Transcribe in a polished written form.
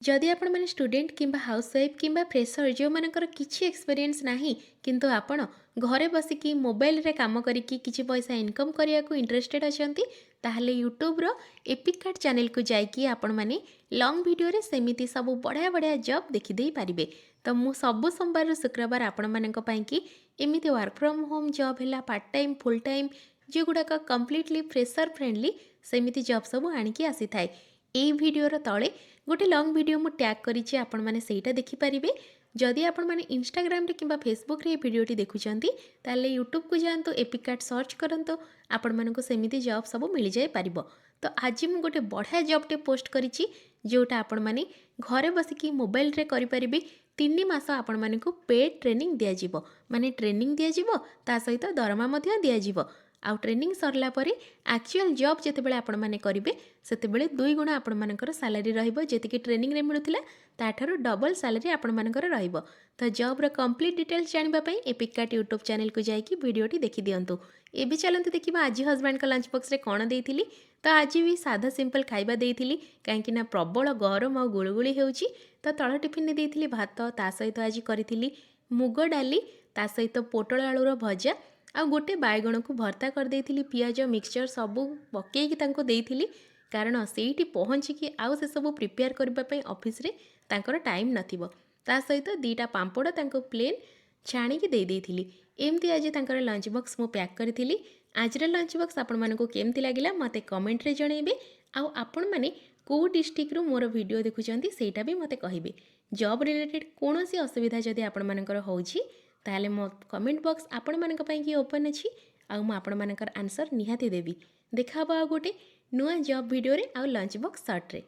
जदि आपण माने स्टूडेंट किंबा हाउसवाइफ किंबा फ्रेशर जो मानकर किछि एक्सपीरियंस नाही किंतु आपण घरे बसिकी मोबाइल रे काम करिकी किछि पैसा इनकम करिया को इंटरेस्टेड अछंती ताहले यूट्यूब रो एपिक कार्ड चैनल को जाइकी आपण माने लॉन्ग वीडियो रे सेमिति सब बढ़िया बढ़िया जॉब देखि देई पारिबे। तो मु सबु सोमवार रु शुक्रवार आपण मानक पई की एमिति वर्क फ्रॉम होम जॉब हैला पार्ट टाइम फुल टाइम जे गुडाक कंप्लीटली फ्रेशर फ्रेंडली सेमिति जॉब सब आनिकी आसी थाए। एई वीडियोर तळे गोटे लॉन्ग वीडियो मु टैग करिछि आपण माने सेटा देखि पारिबे। जदि आपण माने इंस्टाग्राम रे किंबा फेसबुक रे वीडियोटी देखुचंती ताले यूट्यूब को जांतु एपिक कार्ड सर्च करंतु आपण मानको सेमिति जॉब सब मिल जाय पारिबो। तो आज मु गोटे बढ़िया जॉब टे पोस्ट करिछि जोटा आपण माने घरे बसिकी मोबाइल रे करि पारिबे। 3 मास आपण मानको पेड ट्रेनिंग दिया जिवो माने ट्रेनिंग दिया जिवो ता सहित दरमा मध्य दिया जिवो। आउ ट्रेनिंग सरला परे एक्चुअल जॉब जेतेबेले आपण माने करिवे सेतेबेले 2 गुणा आपण मानकर सैलरी रहिबो जेतिकी ट्रेनिंग रे मिलुथिला ताठारु डबल सैलरी आपण मानकर रहिबो। तो जॉब रो कंप्लीट डिटेल्स जानिबा पई एपिक कार्ड यूट्यूब चैनल को जाइकी वीडियोटी देखि दियंतु। एबे चलंतु देखिबा आज हस्बैंड का लंच बॉक्स रे कोन देइथिली। तो आज भी साधा सिंपल खाइबा देइथिली काहेकि ना प्रबल गरम आ गुळगुळी हेउची। तो तळ टिफिन ने देइथिली भात ता सहित आज करिथिली मुग डाली ता सहित पोटल आलूर भजा आ गोटे बायगण को भर्ता कर देइथिली पियाज मिक्सचर सबू पकेइकी तांको देइथिली कारण सेठी पहुँचिकी आउ से सब प्रिपेयर करबा पई ऑफिस रे तांकर टाइम नथिबो। ता सहित दीटा पांपड़ तांको प्लेन छाणीकी दे देइथिली। एमती आज तांकर लंच बॉक्स मु पैक करथिली। आजर लंच बॉक्स आपण मानको केमती लागिला मते कमेंट रे जणेबे। आउ आपण माने को डिस्ट्रिक्ट रु मोर वीडियो देखुचंती सेटा भी मते कहिबे। जॉब रिलेटेड कोनोसी असुविधा जदि आपण मानकर होउची ताले मो कमेंट बॉक्स आपण मानक पई की ओपन अछि आउ म आपण मानकर आंसर निहाती देबी। देखा बा गोटे नुआ जॉब वीडियो रे आउ लंच बॉक्स शॉर्ट रे।